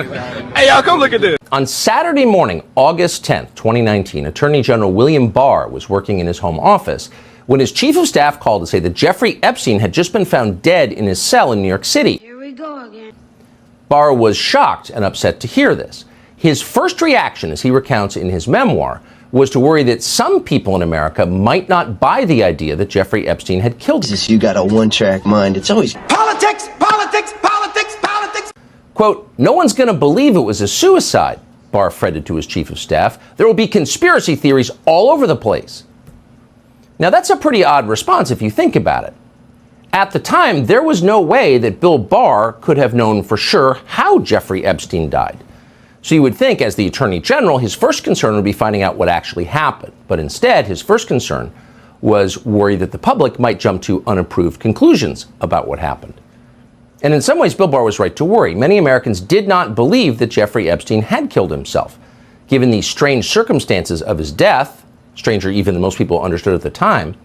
Hey, y'all, come look at this. On Saturday morning, August 10th, 2019, Attorney General William Barr was working in his home office when his chief of staff called to say that Jeffrey Epstein had just been found dead in his cell in New York City. Here we go again. Barr was shocked and upset to hear this. His first reaction, as he recounts in his memoir, was to worry that some people in America might not buy the idea that Jeffrey Epstein had killed him. You got a one-track mind. It's always Politics, politics, politics, politics. Quote, "No one's going to believe it was a suicide," Barr fretted to his chief of staff. "There will be conspiracy theories all over the place." Now, that's a pretty odd response if you think about it. At the time, there was no way that Bill Barr could have known for sure how Jeffrey Epstein died. So you would think, as the Attorney General, his first concern would be finding out what actually happened. But instead, his first concern was worry that the public might jump to unapproved conclusions about what happened. And in some ways, Bill Barr was right to worry. Many Americans did not believe that Jeffrey Epstein had killed himself. Given the strange circumstances of his death, stranger even than most people understood at the time,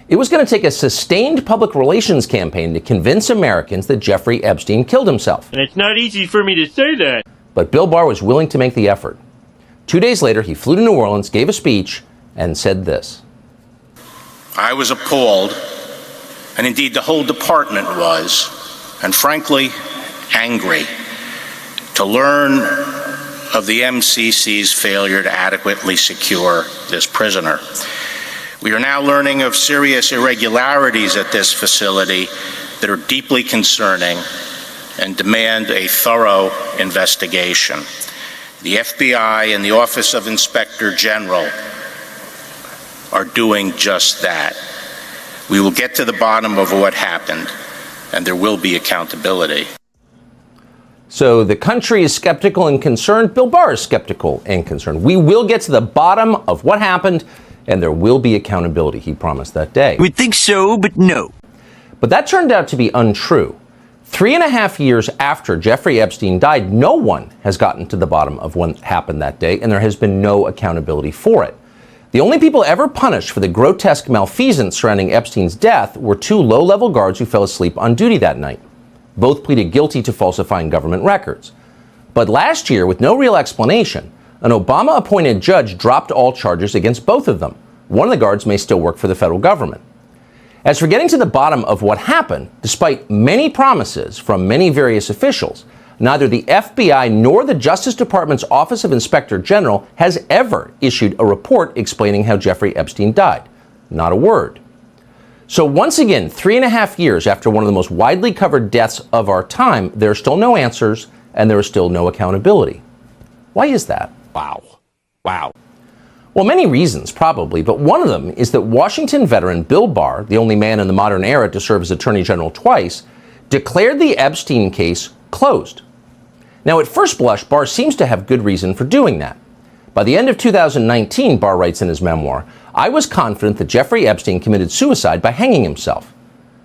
it was going to take a sustained public relations campaign to convince Americans that Jeffrey Epstein killed himself. And it's not easy for me to say that. But Bill Barr was willing to make the effort. 2 days later, he flew to New Orleans, gave a speech, and said this. I was appalled, and indeed the whole department was, and frankly, angry, to learn of the MCC's failure to adequately secure this prisoner. We are now learning of serious irregularities at this facility that are deeply concerning and demand a thorough investigation. The FBI and the Office of Inspector General are doing just that. We will get to the bottom of what happened, and there will be accountability. So the country is skeptical and concerned. Bill Barr is skeptical and concerned. We will get to the bottom of what happened, and there will be accountability, he promised that day. We'd think so, but no. But that turned out to be untrue. 3.5 years after Jeffrey Epstein died, no one has gotten to the bottom of what happened that day, and there has been no accountability for it. The only people ever punished for the grotesque malfeasance surrounding Epstein's death were 2 low-level guards who fell asleep on duty that night. Both pleaded guilty to falsifying government records. But last year, with no real explanation, an Obama-appointed judge dropped all charges against both of them. One of the guards may still work for the federal government. As for getting to the bottom of what happened, despite many promises from many various officials, neither the FBI nor the Justice Department's Office of Inspector General has ever issued a report explaining how Jeffrey Epstein died. Not a word. So once again, 3.5 years after one of the most widely covered deaths of our time, there are still no answers and there is still no accountability. Why is that? Wow. Wow. Well, many reasons, probably, but one of them is that Washington veteran Bill Barr, the only man in the modern era to serve as Attorney General twice, declared the Epstein case closed. Now, at first blush, Barr seems to have good reason for doing that. By the end of 2019, Barr writes in his memoir, "I was confident that Jeffrey Epstein committed suicide by hanging himself."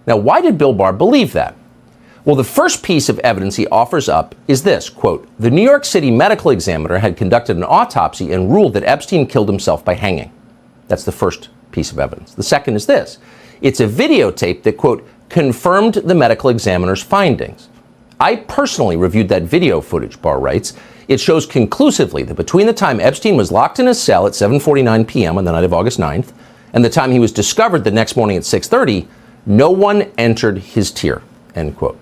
Now, why did Bill Barr believe that? Well, the first piece of evidence he offers up is this, quote, "The New York City medical examiner had conducted an autopsy and ruled that Epstein killed himself by hanging." That's the first piece of evidence. The second is this. It's a videotape that, quote, "confirmed the medical examiner's findings." I personally reviewed that video footage, Barr writes. It shows conclusively that between the time Epstein was locked in his cell at 7:49 p.m. on the night of August 9th and the time he was discovered the next morning at 6:30, no one entered his tier, end quote.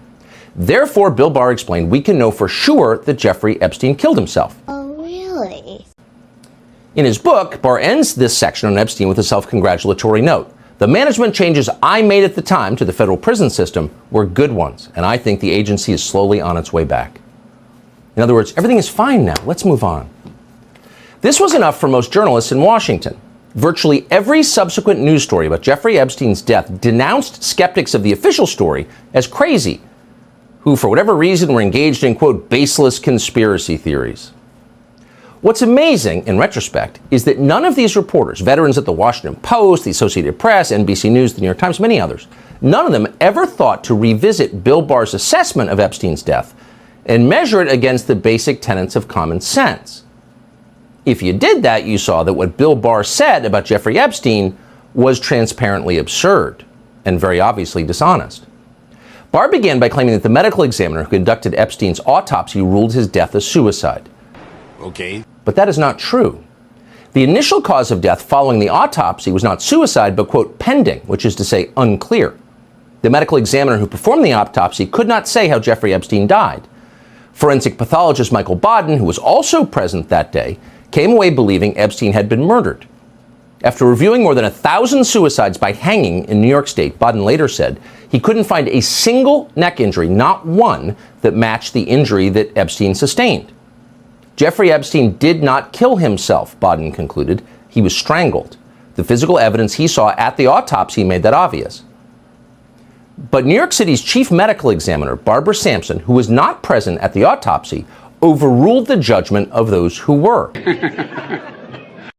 Therefore, Bill Barr explained, we can know for sure that Jeffrey Epstein killed himself. Oh, really? In his book, Barr ends this section on Epstein with a self-congratulatory note. The management changes I made at the time to the federal prison system were good ones, and I think the agency is slowly on its way back. In other words, everything is fine now. Let's move on. This was enough for most journalists in Washington. Virtually every subsequent news story about Jeffrey Epstein's death denounced skeptics of the official story as crazy, who, for whatever reason, were engaged in, quote, baseless conspiracy theories. What's amazing, in retrospect, is that none of these reporters, veterans at the Washington Post, the Associated Press, NBC News, the New York Times, many others, none of them ever thought to revisit Bill Barr's assessment of Epstein's death and measure it against the basic tenets of common sense. If you did that, you saw that what Bill Barr said about Jeffrey Epstein was transparently absurd and very obviously dishonest. Barr began by claiming that the medical examiner who conducted Epstein's autopsy ruled his death a suicide. Okay. But that is not true. The initial cause of death following the autopsy was not suicide, but, quote, pending, which is to say unclear. The medical examiner who performed the autopsy could not say how Jeffrey Epstein died. Forensic pathologist Michael Baden, who was also present that day, came away believing Epstein had been murdered. After reviewing more than 1,000 suicides by hanging in New York State, Baden later said he couldn't find a single neck injury, not one, that matched the injury that Epstein sustained. Jeffrey Epstein did not kill himself, Baden concluded. He was strangled. The physical evidence he saw at the autopsy made that obvious. But New York City's chief medical examiner, Barbara Sampson, who was not present at the autopsy, overruled the judgment of those who were.